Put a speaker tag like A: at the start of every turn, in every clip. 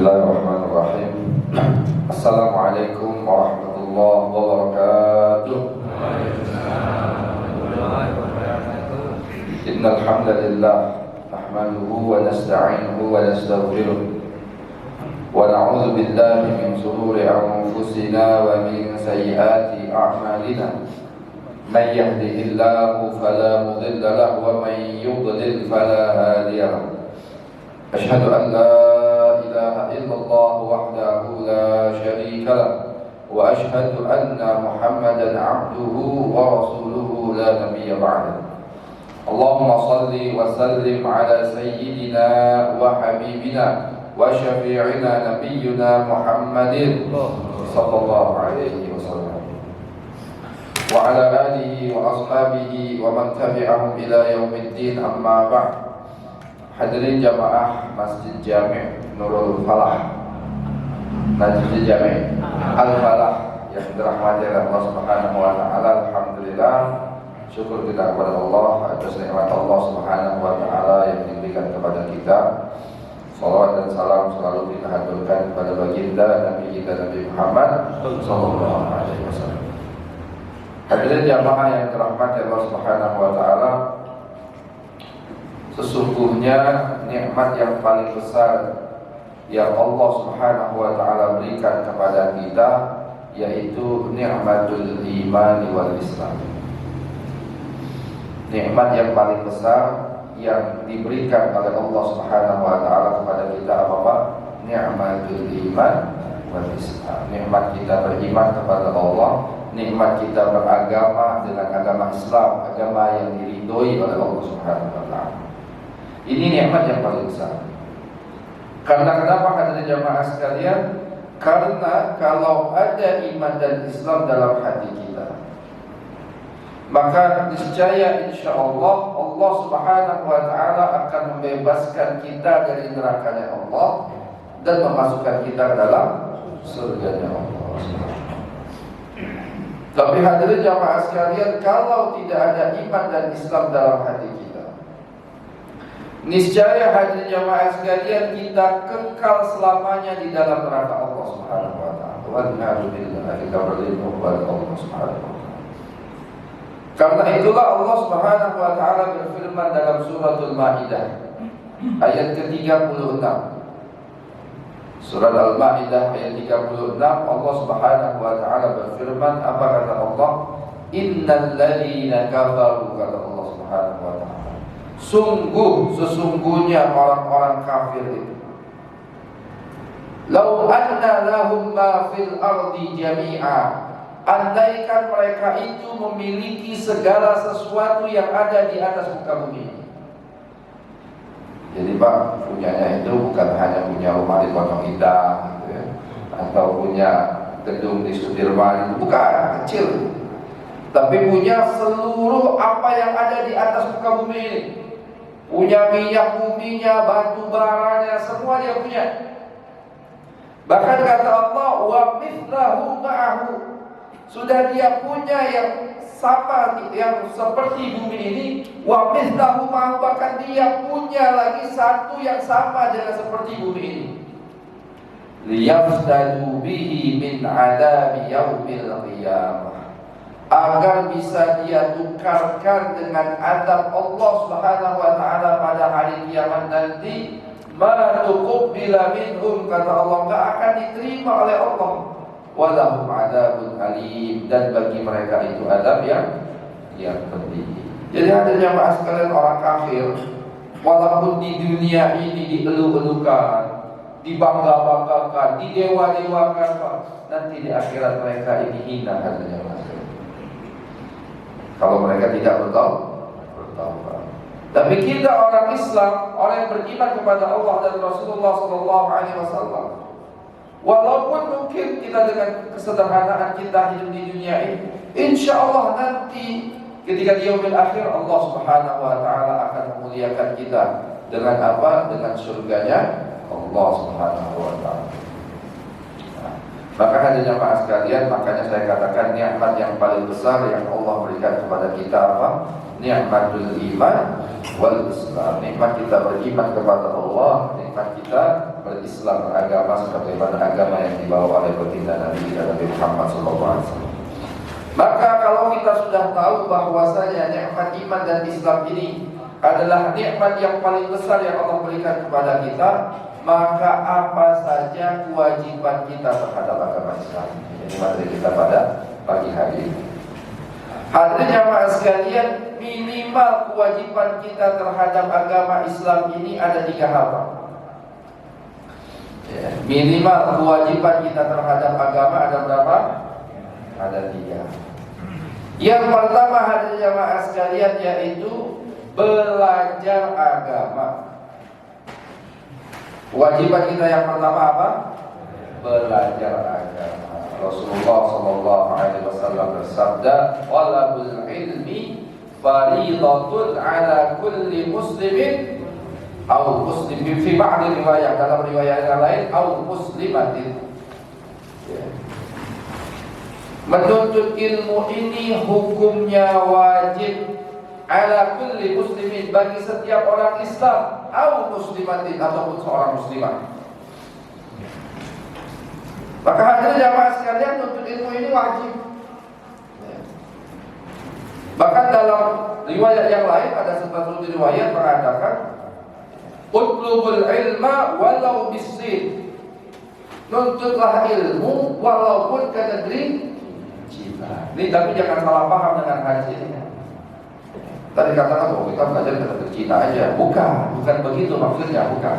A: Bismillahirrahmanirrahim. Assalamualaikum warahmatullahi wabarakatuh. Innal hamdalillah nahmaduhu wa nasta'inuhu wa nastaghfiruh wa na'udzu billahi min shururi anfusina wa min sayyiati a'malina. Man yahdihillahu fala mudilla lahu wa man yudlil fala hadiya lahu. Asyhadu an la ilaha illallah wahdahu la syarika lah wa asyhadu anna Muhammadan abduhu wa rasuluhu la nabiyya ba'da. Allahumma salli wa sallim ala sayyidina wa habibina wa syafi'ina nabiyyina Muhammadin sallallahu alaihi wasallam wa ala alihi wa ashabihi wa man tabi'ahum ila yaumiddin, amma ba'd. Hadirin jamaah Masjid Jami' Nurul Falah, Masjid Jami' Al-Falah yang dirahmati Allah Subhanahu wa taala. Alhamdulillah, syukur kita kepada Allah atas nikmat Allah Subhanahu wa taala yang diberikan kepada kita. Salawat dan salam selalu kita haturkan kepada baginda Nabi kita Nabi Muhammad sallallahu alaihi wasallam. Hadirin jamaah yang dirahmati Allah Subhanahu wa taala, sesungguhnya nikmat yang paling besar yang Allah Subhanahu wa taala berikan kepada kita yaitu nikmatul iman wal Islam. Nikmat yang paling besar yang diberikan oleh Allah Subhanahu wa taala kepada kita apa? Nikmatul iman wal Islam. Nikmat kita beriman kepada Allah, nikmat kita beragama dengan agama Islam, agama yang diridhoi oleh Allah Subhanahu wa taala. Ini nikmat yang paling besar. Karena kenapa hadirin jamaah sekalian? Karena kalau ada iman dan Islam dalam hati kita, maka niscaya insyaallah Allah Subhanahu wa taala akan membebaskan kita dari nerakanya Allah dan memasukkan kita ke dalam surganya Allah. Tapi hadirin jamaah sekalian, kalau tidak ada iman dan Islam dalam hati kita, niscaya hadirin jamaah sekalian, kita kekal selamanya di dalam neraka Allah Subhanahu wa taala. Wa na'udzubillah kita berlindung kepada Allah Subhanahu wa taala. Karena itulah Allah Subhanahu wa taala berfirman dalam suratul Maidah ayat ke-36. Surat Al-Maidah ayat 36, Allah Subhanahu wa taala berfirman, apa kata Allah? Innal ladzina kafaru, kata Allah Subhanahu wa taala, sesungguhnya orang-orang kafir itu, lau anna lahum ma fil ardi jami'a, andaikan mereka itu memiliki segala sesuatu yang ada di atas muka bumi ini. Jadi Pak, punyanya itu bukan hanya punya rumah di Pondok Indah gitu ya, atau punya gedung di Sudirman, bukan, kecil, tapi punya seluruh apa yang ada di atas muka bumi ini. Punya minyak buminya, batu baranya, semua dia punya. Bahkan kata Allah, wa mithlahu ma'ahu, sudah dia punya yang sama, yang seperti bumi ini. Wa mithlahu ma'ahu, bahkan dia punya lagi satu yang sama dengan seperti bumi ini. Liyaftadu bihi min adabi yaumil qiyamah, agar bisa dia tukarkan dengan azab Allah Subhanahu wa taala pada hari kiamat nanti. Ma tuqbila minhum, kata Allah, enggak akan diterima oleh Allah. Walahum adzabun alim, dan bagi mereka itu azab yang pedih. Jadi ada jamaah sekalian, orang kafir walaupun di dunia ini dielu-elukan, dibangga-banggakan, didewa-dewakan, nanti di akhirat mereka ini hina, katanya Mas. Kalau mereka tidak bertaubat. Tapi kita orang Islam, orang yang beriman kepada Allah dan Rasulullah sallallahu alaihi wasallam, walaupun mungkin kita dengan kesederhanaan kita hidup di dunia ini, insyaallah nanti ketika di yaumil akhir Allah Subhanahu wa taala akan memuliakan kita dengan apa? Dengan surganya Allah Subhanahu wa taala. Maka hadirin jamaah sekalian, makanya saya katakan nikmat yang paling besar yang Allah berikan kepada kita apa? Nikmatul iman wal Islam. Nikmat kita beriman kepada Allah, nikmat kita berislam, beragama sebagaimana agama yang dibawa oleh baginda Nabi Muhammad SAW. Maka kalau kita sudah tahu bahwasanya nikmat iman dan Islam ini adalah nikmat yang paling besar yang Allah berikan kepada kita, maka apa saja kewajiban kita terhadap agama Islam. Ini materi kita pada pagi hari ini. Hadirin jamaah sekalian, minimal kewajiban kita terhadap agama Islam ini ada 3 hal. Minimal kewajiban kita terhadap agama ada berapa? Ada 3. Yang pertama hadirin jamaah sekalian yaitu belajar agama. Kewajiban kita yang pertama apa? Belajar agama. Rasulullah SAW bersabda, "Talabul ilmi fariidatun ala kulli muslimin atau muslimin fi ba'd riwayat, dalam riwayat yang lain atau muslimatin." Menuntut ilmu ini hukumnya wajib ala kulli muslimin, bagi setiap orang Islam, atau muslimatin, ataupun seorang muslimah. Maka hadirin jamaah sekalian, menuntut ilmu ini wajib. Bahkan dalam riwayat yang lain ada satu riwayat mengatakan, "Utlubul ilma walau bisin." Nuntutlah ilmu walaupun ke negeri Cina. Ini tapi jangan salah paham dengan haji. Tadi katakan bahwa kita belajar ke negeri Cina aja. Bukan begitu maksudnya, bukan.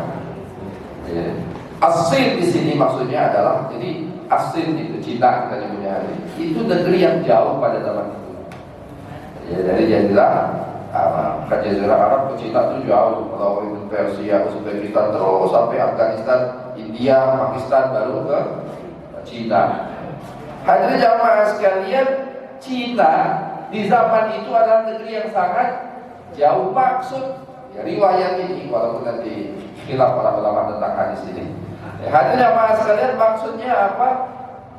A: Asin di sini maksudnya adalah, jadi asin itu Cina kita nyebutnya hari. Itu negeri yang jauh pada zaman itu. Dari Jazirah ke Jazirah Arab ke Cina itu jauh. Kalau itu Persia, Uzbekistan terus sampai Afghanistan, India, Pakistan, baru ke Cina. Hadirin jamaah sekalian, Cina di zaman itu adalah negeri yang sangat jauh. Maksud riwayat ini, walaupun nanti khilaf para ulama tentang hadis ini. Hadirin jamaah sekalian, maksudnya apa?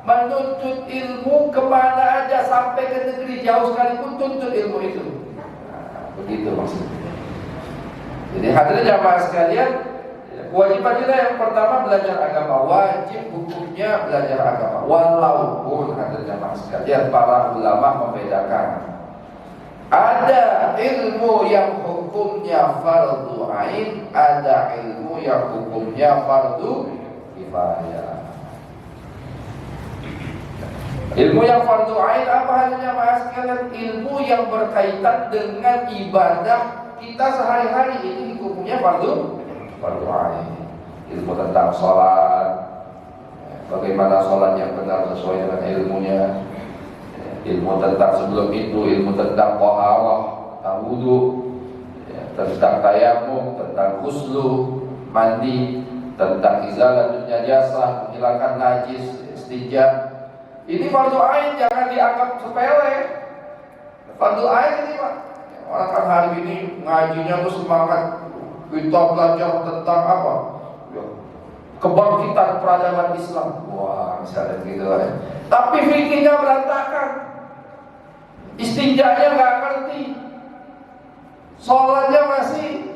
A: Menuntut ilmu kemana aja, sampai ke negeri jauh sekalipun tuntut ilmu itu. Begitu maksudnya. Jadi hadirin jamaah sekalian, kewajiban kita yang pertama belajar agama. Wajib hukumnya belajar agama. Walaupun hadirin jamaah sekalian, para ulama membedakan. Ada ilmu yang hukumnya fardu ain, ada ilmu yang hukumnya fardu kifayah. Ilmu yang fardu ain apa halnya mas sekalian? Ilmu yang berkaitan dengan ibadah kita sehari-hari, ini hukumnya fardu ain. Ilmu tentang sholat, bagaimana sholat yang benar sesuai dengan ilmunya. Ilmu tentang sebelum itu, ilmu tentang taharah, tentang wudu, tentang tayamum, tentang ghuslu, mandi, tentang izalatun najasah, menghilangkan najis, istinja. Ini fardu ain, jangan dianggap sepele. Fardu ain ini Pak. Orang kan hari ini ngajinya tuh semangat, kita belajar tentang apa? Kebangkitan peradaban Islam. Wah, misalnya gitu ya. Tapi fikihnya berantakan. Istinjanya nggak ngerti, sholatnya masih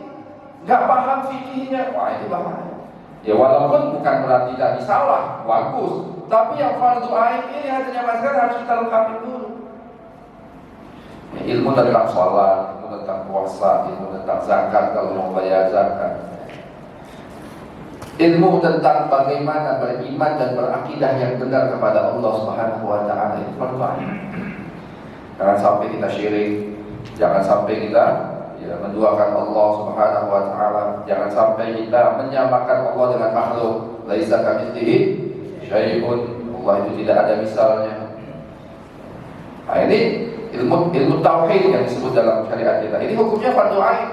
A: nggak paham fikihnya. Wah, ini bahaya. Ya walaupun bukan berarti tidak salah, bagus. Tapi yang fardu ain ini hanya masalah harus kita lengkapi dulu. Ilmu tentang sholat, ilmu tentang puasa, ilmu tentang zakat kalau mau bayar zakat. Ilmu tentang bagaimana beriman dan berakidah yang benar kepada Allah Subhanahu wa taala, itu fardu ain. Jangan sampai kita syirik, jangan sampai kita menduakan Allah Subhanahu wa taala, jangan sampai kita menyamakan Allah dengan makhluk. Laisa kamitslihi syai'un. Allah itu tidak ada misalnya. Nah, ini ilmu tauhid yang disebut dalam syariat kita. Ini hukumnya fardu ain.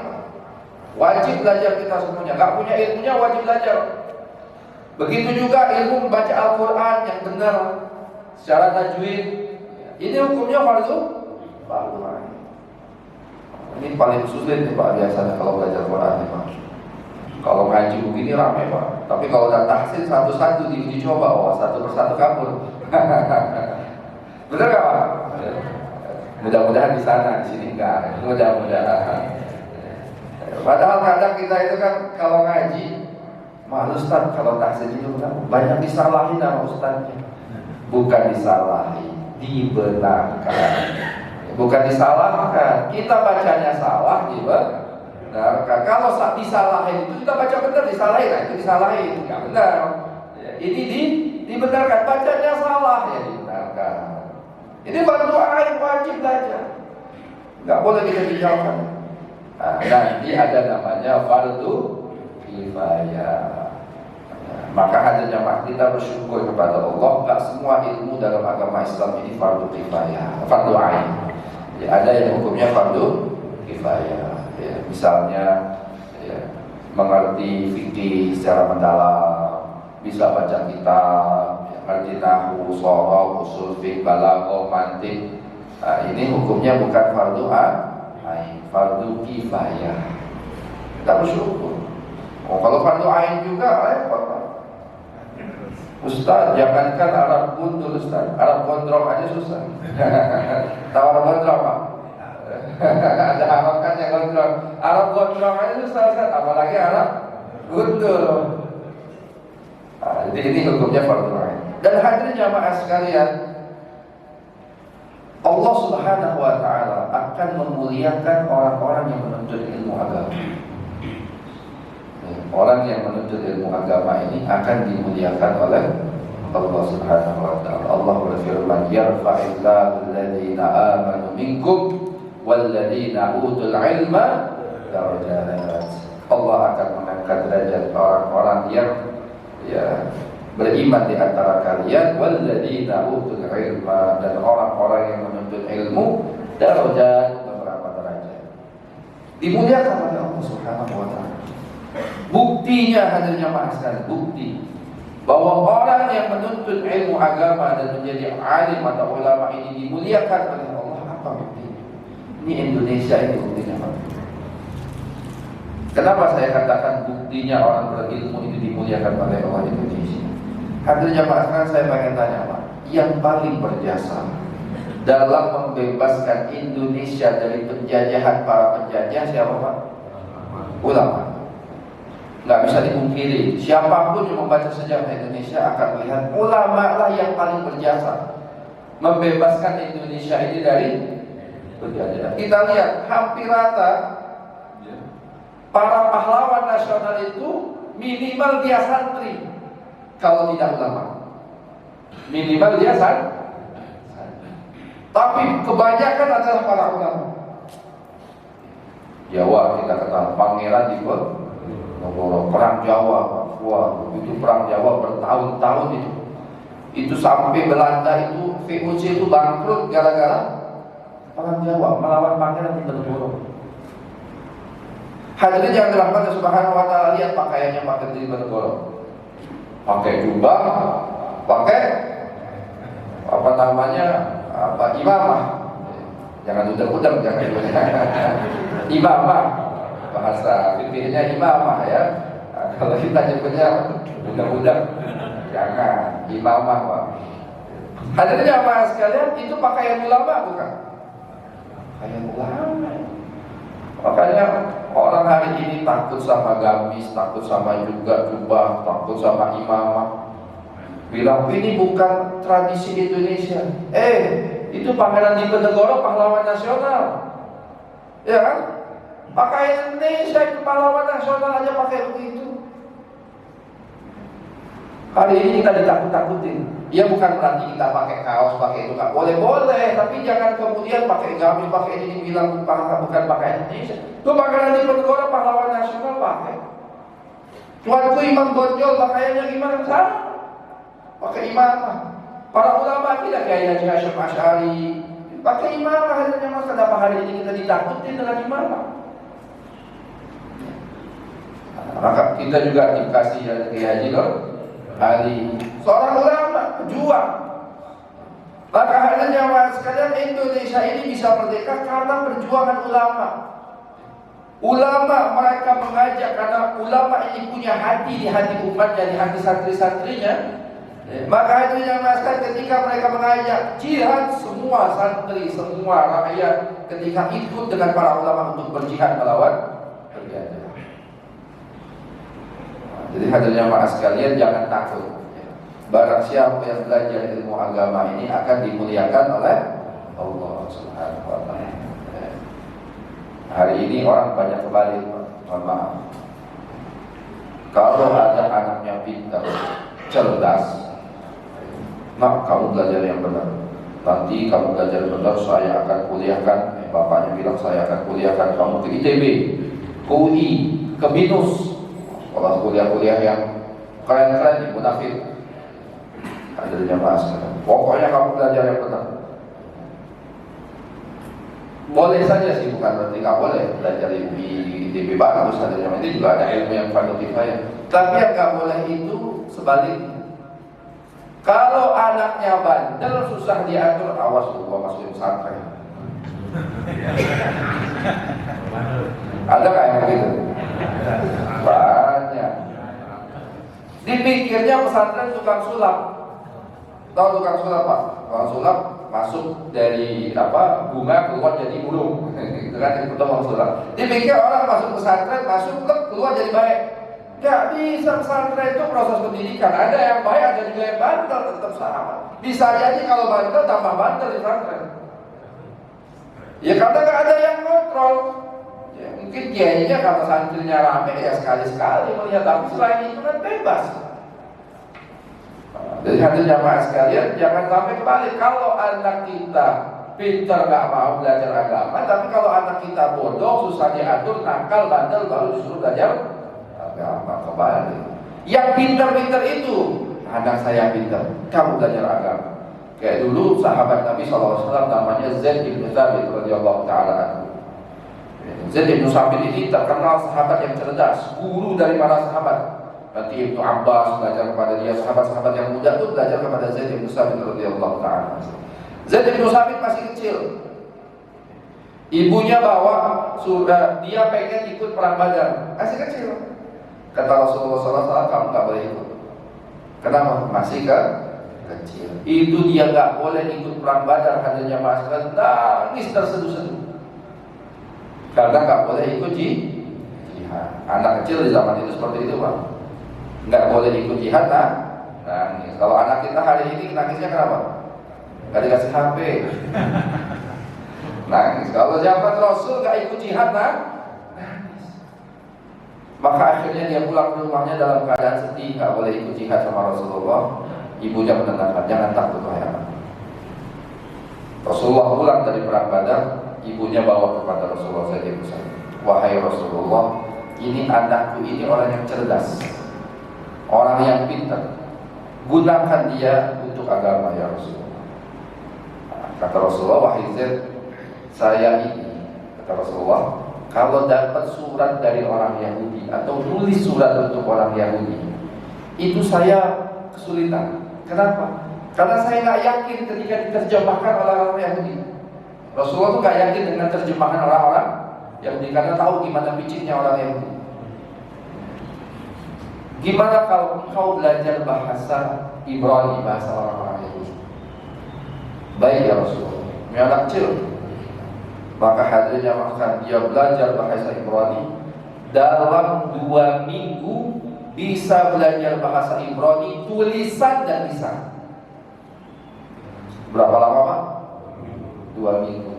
A: Wajib belajar kita semuanya. Enggak punya ilmunya wajib belajar. Begitu juga ilmu membaca Al-Qur'an yang benar secara tajwid. Ini hukumnya fardu ain. Ini paling sulit nih Pak biasanya kalau belajar Quran nih Pak. Kalau ngaji begini ramai Pak. Tapi kalau udah tahsin satu-satu diuji coba, wah satu persatu kabur. Bener gak Pak? Mudah-mudahan di sana, di sini enggak. Mudah-mudahan. Padahal kadang kita itu kan kalau ngaji, malu Ustaz kalau tahsin itu banyak disalahin sama Ustaznya. Bukan disalahin, dibenarkan. Bukan disalahkan, kita bacanya salah, dibenarkan. Kalau disalahin itu kita baca benar, disalahin, nah itu disalahin, nggak benar. Ini dibenarkan, bacanya salah, ya dibenarkan. Ini fardu ain, wajib belajar, nggak boleh kita tinggalkan. Nah, nanti ada namanya fardu kifayah. Maka adanya kita bersyukur kepada Allah. Gak semua ilmu dalam agama Islam ini fardu kifayah, fardu ain. Ya, ada yang hukumnya fardu kifayah. Ya, misalnya ya, mengerti fikih secara mendalam, bisa baca kitab, ya, mengerti nahwu, shoroh, usul fiqh, balaghah, mantiq. Nah, ini hukumnya bukan fardu ain, fardu kifayah. Kita bersyukur. Oh, kalau fardu ain juga repot. Ustaz, jangankan Arab gundul Ustaz, Arab gondrong aja susah. Tahu Arab gondrong Pak? Ada hamakan yang gondrong. Arab gondrong aja susah Ustaz, apalagi Arab gundul. Jadi ini hukumnya fardu ain. Dan hadirin jamaah sekalian, Allah Subhanahu wa taala akan memuliakan orang-orang yang menuntut ilmu agama. Orang yang menuntut ilmu agama ini akan dimuliakan oleh Allah Subhanahu wa taala. Allah berfirman, "Yarfa'illahu alladziina aamanu minkum walladziina utul 'ilma darajat." Allah akan mengangkat derajat orang-orang yang beriman di antara kalian, walladziina utul 'ilma, dan orang-orang yang menuntut ilmu darajat, beberapa derajat. Dimuliakan oleh Allah Subhanahu wa taala. Buktinya hadirnya sekalian, bukti bahwa orang yang menuntut ilmu agama dan menjadi alim atau ulama ini dimuliakan oleh Allah. Apa buktinya? Ini Indonesia ini buktinya. Kenapa saya katakan buktinya orang berilmu itu dimuliakan oleh Allah Indonesia? Hadirnya sekalian, saya pengen tanya Pak, yang paling berjasa dalam membebaskan Indonesia dari penjajahan para penjajah siapa Pak? Ulama. Nggak bisa dipungkiri, siapapun yang membaca sejarah Indonesia akan melihat ulama lah yang paling berjasa membebaskan Indonesia ini dari penjajahan. Kita lihat hampir rata para pahlawan nasional itu minimal dia santri, kalau tidak ulama. Minimal dia santri. Tapi kebanyakan adalah para ulama. Jawa kita kenal Pangeran Diponegoro. Perang Jawa, Papua, itu perang Jawa bertahun-tahun itu. Itu sampai Belanda itu VOC itu bangkrut gara-gara perang Jawa melawan Pangeran Diponegoro. Hadirin yang dirahmati Subhanahu wa taala, lihat pakaiannya Pangeran Diponegoro. Pakai jubah, pakai apa namanya? Imamah. Jangan udang-udang, jangan imamah. Bahasa fikihnya imamah ya. Nah, kalau kita nyebutnya udang-udang, jangan imamah Pak. Hadirin jamaah sekalian, itu pakaian ulama bukan? Pakaian ulama. Makanya orang hari ini takut sama gamis, takut sama juga jubah, takut sama imamah. Bilang ini bukan tradisi Indonesia. Itu Pangeran Diponegoro pahlawan nasional, ya kan? Pakai Indonesia itu pahlawan nasional aja pakai begitu. Hari ini kita ditakut-takutin. Ya bukan berarti kita pakai kaos, pakai itu nggak boleh, tapi jangan kemudian pakai gamis, pakai ini bilang bukan pakai Indonesia. Itu Pangeran Diponegoro pahlawan nasional pakai. Tuanku Imam Bonjol pakaiannya gimana? Sama, pakai imamah. Para ulama kita kayak Haji Hasyim Asy'ari pakai imamah. Hasilnya mas, kenapa hari ini kita ditakutin dengan imamah? Maka kita juga dikasih dari Haji Ali, seorang ulama, pejuang. Maka hadirnya sekalian, Indonesia ini bisa merdeka karena perjuangan ulama. Ulama mereka mengajak karena ulama ini punya hati di hati umatnya, di hati santri-santrinya. Maka itu yang masalah ketika mereka mengajak jihad, semua santri, semua rakyat ketika ikut dengan para ulama untuk berjihad melawan pergi aja. Jadi hadirin jamaah sekalian, jangan takut. Barang siapa yang belajar ilmu agama ini akan dimuliakan oleh Allah Subhanahu wa Ta'ala. Hari ini orang banyak kebalik, mohon maaf. Kalau ada anaknya pintar, cerdas, nak kamu belajar yang benar. Nanti kamu belajar benar, saya akan kuliahkan. Bapaknya bilang saya akan kuliahkan kamu ke ITB, ke UI, ke BINUS. Sekolah kuliah-kuliah yang keren-keren di munafik. Ada jamaah sekalian. Pokoknya kamu belajar yang benar. Boleh saja sih, bukan berarti nggak boleh belajar di ITB bagus. Ada jamaah ini juga ada ilmu yang fardu kifayah. Tapi yang nggak boleh itu sebaliknya. Kalau anaknya bandel, susah diatur, awas lu gua masukin pesantren. Ada nggak yang begitu? Banyak. Dipikirnya pesantren tukang sulap. Tahu tukang sulap Pak? Tukang sulap masuk dari bunga keluar jadi burung. Itu kan itu tukang sulap. Dipikir orang masuk pesantren, masuk keluar jadi baik. Gak bisa, pesantren itu proses pendidikan. Ada yang baik, ada juga yang bandel, tetap sama. Bisa jadi kalau bandel tambah bandel di pesantren. Ya karena gak ada yang kontrol. Ya, mungkin kiainya kalau santrinya rame ya sekali-sekali melihat, tapi selain itu kan bebas. Jadi hadirin jamaah sekalian, jangan sampai kebalik. Kalau anak kita pintar gak mau belajar agama, tapi kalau anak kita bodoh, susah diatur, nakal, bandel, baru disuruh belajar agama. Kembali. Yang pintar-pintar itu, anak saya pintar, kamu belajar agama. Kayak dulu sahabat Nabi SAW namanya Zaid bin Thabit radhiyallahu ta'ala anhu. Zaid bin Thabit ini terkenal sahabat yang cerdas, guru dari para sahabat. Nanti Ibnu Abbas belajar kepada dia, sahabat-sahabat yang muda itu belajar kepada Zaid bin Thabit radhiyallahu ta'ala. Zaid bin Thabit masih kecil. Ibunya bawa dia pengen ikut perang Badar, masih kecil. Kata Rasulullah SAW, kamu gak boleh ikut. Kenapa? Masih kecil. Itu dia gak boleh ikut perang Badar. Hadirin jamaah sekalian, nangis terseduh-seduh karena gak boleh ikut jihad. Anak kecil di zaman itu seperti itu Pak, gak boleh ikut jihad, nangis. Kalau anak kita hari ini nangisnya kenapa? Gak dikasih HP, nangis. Kalau zaman Rasul gak ikut jihad, nangis. Maka akhirnya dia pulang ke rumahnya dalam keadaan sedih, gak boleh ikut jihad sama Rasulullah. Ibunya menenangkan, jangan takut wahai anak. Rasulullah pulang dari perang Badar, ibunya bawa kepada Rasulullah SAW, wahai Rasulullah, ini anakku ini orang yang cerdas, orang yang pintar, gunakan dia untuk agama ya Rasulullah. Kata Rasulullah, wahai Zaid, saya ini, kata Rasulullah, kalau dapat surat dari orang Yahudi atau tulis surat untuk orang Yahudi, itu saya kesulitan. Kenapa? Karena saya nggak yakin ketika diterjemahkan oleh orang Yahudi. Rasulullah tuh nggak yakin dengan terjemahan orang-orang Yahudi karena tahu gimana picinnya orang Yahudi. Gimana kalau engkau belajar bahasa Ibrani, bahasa orang-orang Yahudi? Baik ya Rasulullah. Ini anak kecil. Maka hadirnya makan dia belajar bahasa Ibrani. Dalam 2 minggu bisa belajar bahasa Ibrani tulisan dan lisan. Berapa lama Pak? 2 minggu.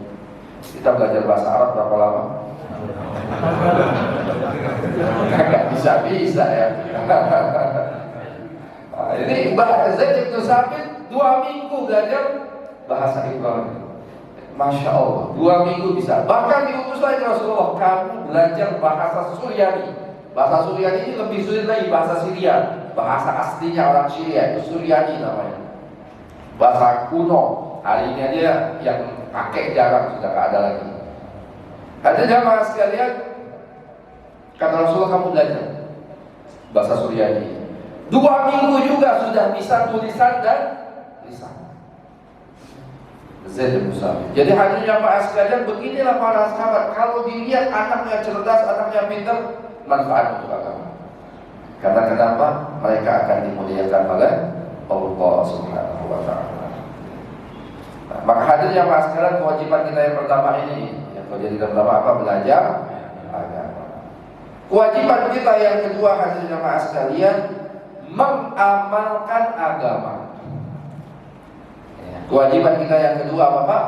A: Kita belajar bahasa Arab berapa lama? Gak bisa-bisa ya. Ini Zaid bin Thabit 2 minggu belajar bahasa Ibrani. Masya Allah, 2 minggu bisa. Bahkan diutus lagi Rasulullah, kamu belajar bahasa Suryani. Bahasa Suryani ini lebih sulit lagi, bahasa Syria. Bahasa aslinya orang Syria itu Suryani namanya. Bahasa kuno. Hari ini aja yang pakai jarang, sudah gak ada lagi. Ada jamaah sekalian, kata Rasulullah, kamu belajar bahasa Suryani. 2 minggu juga sudah bisa tulisan dan lisan. Zaid bin Thabit. Jadi hadirin jamaah sekalian, beginilah para sahabat. Kalau dilihat anaknya cerdas, anaknya pintar, manfaat untuk agama. Karena kenapa? Mereka akan dimuliakan oleh Allah Subhanahu wa Ta'ala. Maka hadirin jamaah sekalian, kewajiban kita yang pertama ini, yang jadi pertama apa? Belajar agama. Kewajiban kita yang kedua, hadirin jamaah sekalian, mengamalkan agama. Kewajiban kita yang kedua apa Pak?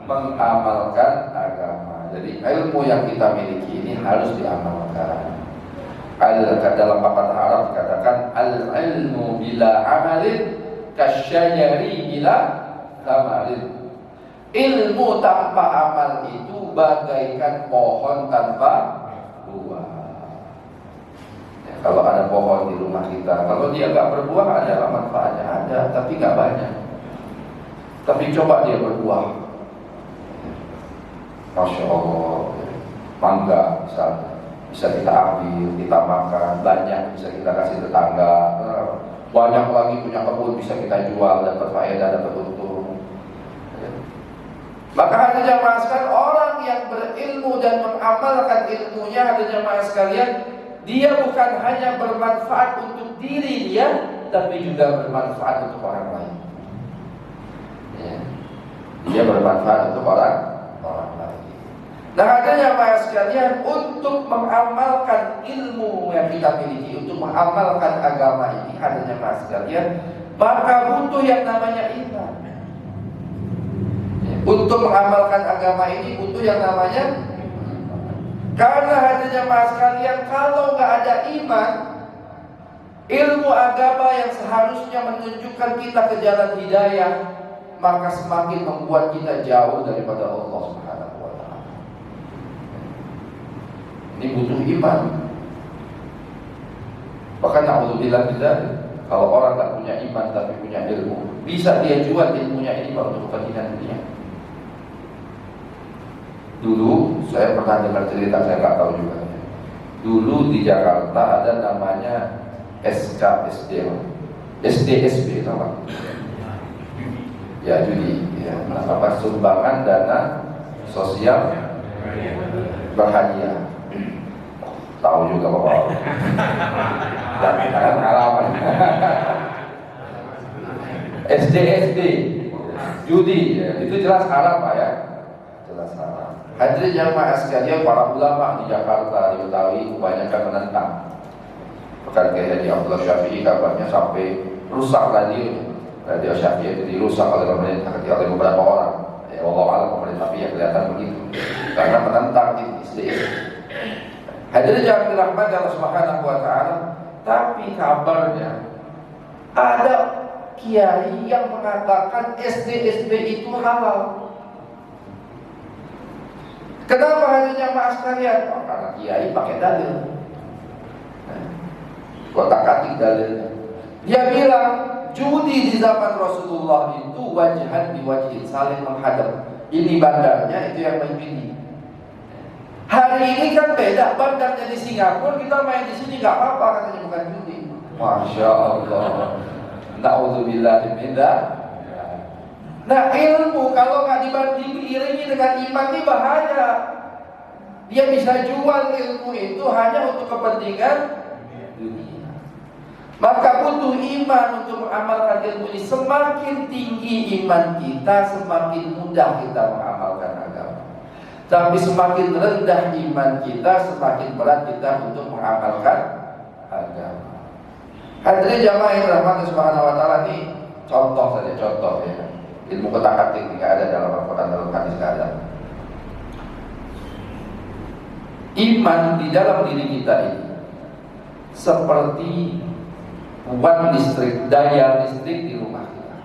A: Mengamalkan agama. Jadi ilmu yang kita miliki ini harus diamalkan. Dalam pepatah Arab dikatakan al-ilmu bila amalin kasyajari bila tamalin. Ilmu tanpa amal itu bagaikan pohon tanpa buah. Ya, kalau ada pohon di rumah kita, kalau dia nggak berbuah ada manfaatnya, ada, tapi nggak banyak. Tapi coba dia berbuah, Masya Allah, mangga misalnya, bisa kita ambil, kita makan, banyak bisa kita kasih tetangga, banyak lagi punya kebun bisa kita jual, dapat faedah, dapat untung. Maka hadirin jamaah sekalian, orang yang berilmu dan mengamalkan ilmunya, hadirin jamaah sekalian, dia bukan hanya bermanfaat untuk diri dia, tapi juga bermanfaat untuk orang lain. Ya. Dia bermanfaat untuk orang lain. Nah, hadirin jamaah sekalian, untuk mengamalkan ilmu yang kita miliki, untuk mengamalkan agama ini, hadirin jamaah sekalian, maka butuh yang namanya iman. Untuk mengamalkan agama ini butuh yang namanya iman. Karena hadirin jamaah sekalian, kalau nggak ada iman, ilmu agama yang seharusnya menunjukkan kita ke jalan hidayah, maka semakin membuat kita jauh daripada Allah Subhanahu wa Ta'ala. Ini butuh iman. Bahkan na'udzubillah billah, kalau orang tak punya iman tapi punya ilmu, bisa dia jual ilmunya ini untuk kepentingan dunia. Dulu saya pernah dengar cerita, saya nggak tahu juga. Dulu di Jakarta ada namanya SKSD, SDSB, tahu nggak? Ya, judi, ya, apa, sumbangan dana sosial berhadiah. Tahu juga Bapak. Jangan harapan. SDSD, judi, ya, itu jelas haram Pak ya, jelas haram. Hadirin jamaah sekalian, para ulama di Jakarta di Betawi kebanyakan menentang. Bahkan kayak di Abdullah Syafi'i kabarnya sampai rusak radio Syafi'i itu dirusak oleh pemerintah, oleh beberapa orang. Ya Allah alam pemerintah, tapi ya kelihatan begitu karena menentang istilah. Hadirin jangan dirahmati Allah Subhanahu wa Ta'ala. Tapi kabarnya ada kiai yang mengatakan SDSB itu halal. Kenapa hadirin jamaah sekalian? Oh, karena kiai pakai dalil, kotak-katik dalilnya. Dia bilang judi di zaman Rasulullah itu wajahan diwajhin, saling menghadap. Ini bandarnya, itu yang memimpin. Hari ini kan beda, bandarnya di Singapura, kita main di sini nggak apa-apa, katanya bukan judi. Masya Allah. Na'udzubillah minzalik. Nah, ilmu kalau nggak diiringi dengan iman ini bahaya. Dia bisa jual ilmu itu hanya untuk kepentingan dunia. Maka butuh iman untuk mengamalkan ilmu ini. Semakin tinggi iman kita, semakin mudah kita mengamalkan agama. Tapi semakin rendah iman kita, semakin berat kita untuk mengamalkan agama. Hadirin jamaah yang dirahmati Subhanahu wa Ta'ala, ini contoh saja, contoh ya. Ilmu kotak-katik tidak ada dalam Al-Quran, dalam hadis tidak ada. Iman di dalam diri kita ini seperti uang listrik, daya listrik di rumah kita.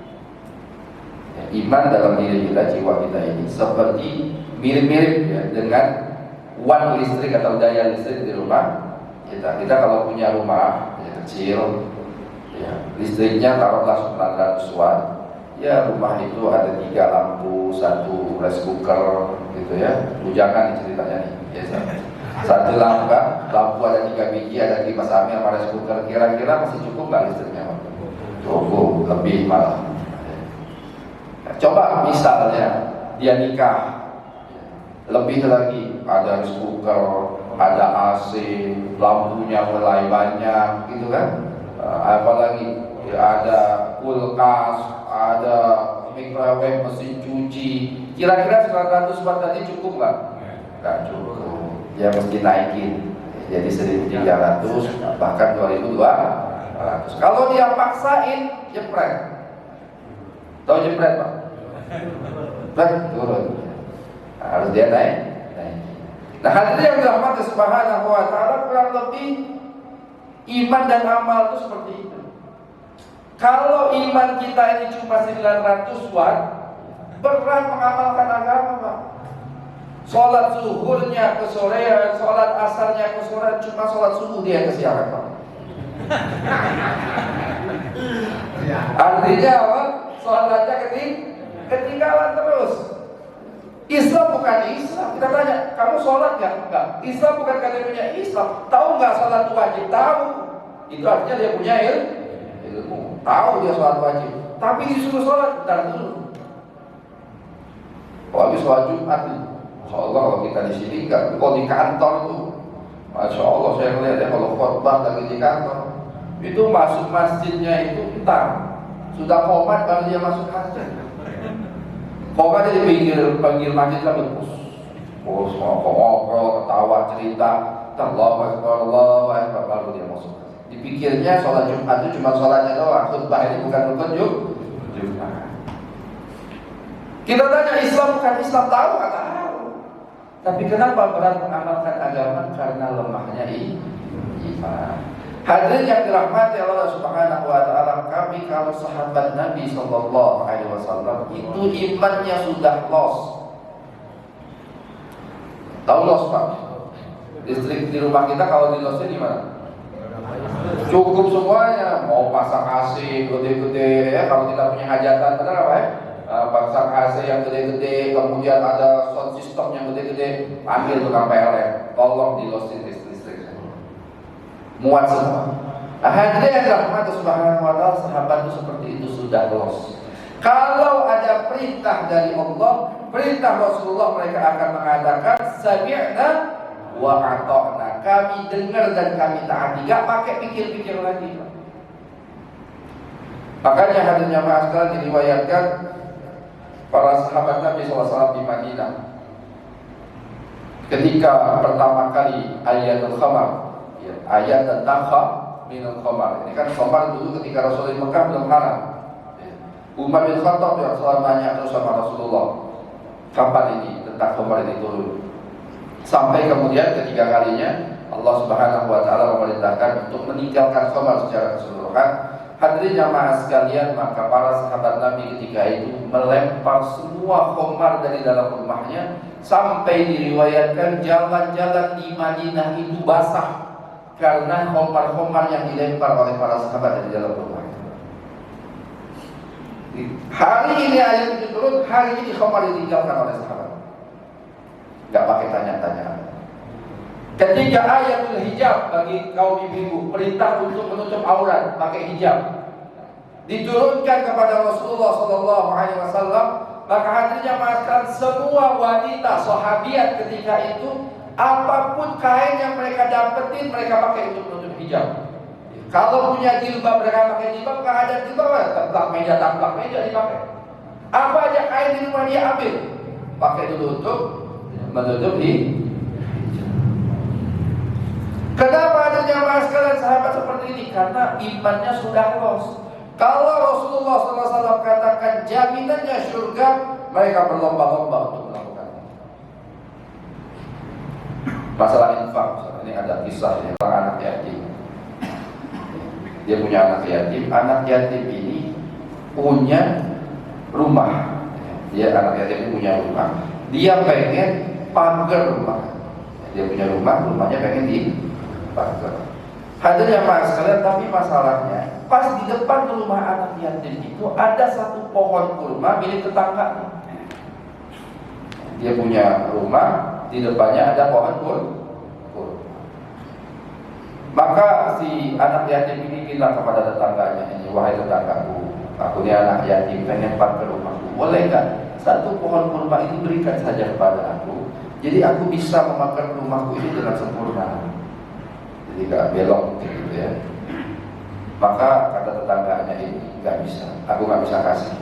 A: Ya, iman dalam diri kita, jiwa kita ini seperti mirip-mirip ya dengan uang listrik atau daya listrik di rumah kita. Kita kalau punya rumah ya, kecil, ya, listriknya taruhlah 900 watt. Ya, rumah itu ada 3 lampu, 1 rice cooker gitu ya. Bujangan ceritanya nih, biasa. 1 lampu ada 3 biji, ada kipas angin sama rice cooker. Kira-kira masih cukup nggak listriknya? Cukup, lebih malah. Nah, coba misalnya dia nikah, lebih lagi, ada rice cooker, ada AC, lampunya mulai banyak, gitu kan? Apalagi ya, ada kulkas, ada microwave, mesin cuci. Kira-kira 900 watt tadi cukup nggak? Nggak cukup. Ya mesti naikin. jadi 1.300 bahkan 2.200. Kalau dia paksain jepret, tahu jepret Pak? Turun, harus dia naik. Nah hadirin yang dirahmati Subhanahu wa ta'ala, kurang lebih iman dan amal itu seperti itu. Kalau iman kita ini cuma 900 watt, berat mengamalkan agama Pak. Sholat zuhurnya ke sorean, sholat asarnya ke sorean, cuma sholat subuh dia kesiangan Pak. Artinya apa? Sholatnya ketinggalan terus. Islam bukan Islam. Kita tanya, kamu sholat gak? Enggak. Islam bukan kategorinya Islam. Tahu nggak sholat wajib? Tahu. Itu artinya dia punya ilmu. Tahu dia sholat wajib. Tapi disuruh sholat, bentar dulu. Habis sholat Jumat nih. Masya Allah kalau kita di sini enggak. Kalau di kantor tuh, Masya Allah saya melihat ya kalau khotbah lagi di kantor, itu masuk masjidnya itu entar sudah komat baru dia masuk masjid. Komat di pinggir masjid lah terus ngobrol, ketawa, cerita, Allahu Akbar baru dia masuk. Dipikirnya sholat Jumat itu cuma sholatnya doang, khutbah ini bukan rukun Jumat. Kita tanya Islam bukan Islam, tahu nggak tahu. Tapi kenapa berat mengamalkan agama? Karena lemahnya iman. Hadirin yang dirahmati Allah Subhanahu wa ta'ala, kami kalau sahabat Nabi sallallahu alaihi wasallam itu imannya sudah los. Tahu los Pak? Listrik di rumah kita kalau di losnya gimana? Cukup semuanya, mau pasang AC gede-gede ya, kalau kita punya hajatan, benar apa ya? Pasang AC yang gede-gede, kemudian ada sound system yang gede-gede, ambil tukang PLN, tolong di losin listrik. Muat semua. Hadirin yang dirahmati Subhanahu wa ta'ala, sahabat itu seperti itu sudah los. Kalau ada perintah dari Allah, perintah Rasulullah, mereka akan mengatakan sami'na wa ata'na. Kami dengar dan kami taati, gak pakai pikir-pikir lagi. Makanya hadirin jamaah sekalian, diriwayatkan para sahabat Nabi SAW di Madinah ketika pertama kali ayatul khamar, ayat tentang minum khamar. Ini kan khamar dulu ketika Rasulullah di Mekah belum haram. Umar bin Khattab yang selalu nanya terus sama Rasulullah, kapan ini tentang khamar ini turun? Sampai kemudian ketiga kalinya Allah Subhanahu wa ta'ala memerintahkan untuk meninggalkan khamar secara keseluruhan. Hadirin jamaah sekalian, maka para sahabat Nabi ketika itu melempar semua khamar dari dalam rumahnya, sampai diriwayatkan jalan-jalan di Madinah itu basah karena khamar-khamar yang dilempar oleh para sahabat dari dalam rumah. Hari ini ayat itu turun, hari ini khamar ditinggalkan oleh sahabat. Gak pakai tanya-tanya. Ketika ayatul hijab bagi kaum ibu-ibu, perintah untuk menutup aurat pakai hijab, diturunkan kepada Rasulullah SAW, maka hadirin jamaah semua wanita sahabiat ketika itu, apapun kain yang mereka dapetin mereka pakai untuk menutup hijab. Kalau punya jilbab mereka pakai jilbab, kalau ada jilbab taplak meja dipakai. Apa aja kain di rumah dia ambil, pakai dulu untuk menutup hijab. Kenapa ada jamaah sekalian sahabat seperti ini? Karena imannya sudah los. Kalau Rasulullah SAW katakan jaminannya surga, mereka berlomba-lomba untuk melakukannya. Masalah infak, ini ada kisah tentang anak yatim. Dia punya anak yatim. Anak yatim ini punya rumah. Dia anak yatim ini punya rumah. Dia pengen pagar rumah. Dia punya rumah, rumahnya pengen dipagar. Hadirin jamaah sekalian, tapi masalahnya pas di depan rumah anak yatim itu ada satu pohon kurma milik tetangganya. Dia punya rumah, di depannya ada pohon kurma. Maka si anak yatim ini bilang kepada tetangganya ini, wahai tetanggaku, aku ini anak yatim pengen pagar rumahku, boleh nggak satu pohon kurma ini berikan saja kepada aku, jadi aku bisa memakan rumahku ini dengan sempurna, jadi gak belok gitu ya. Maka kata tetangganya ini, gak bisa, aku gak bisa kasih.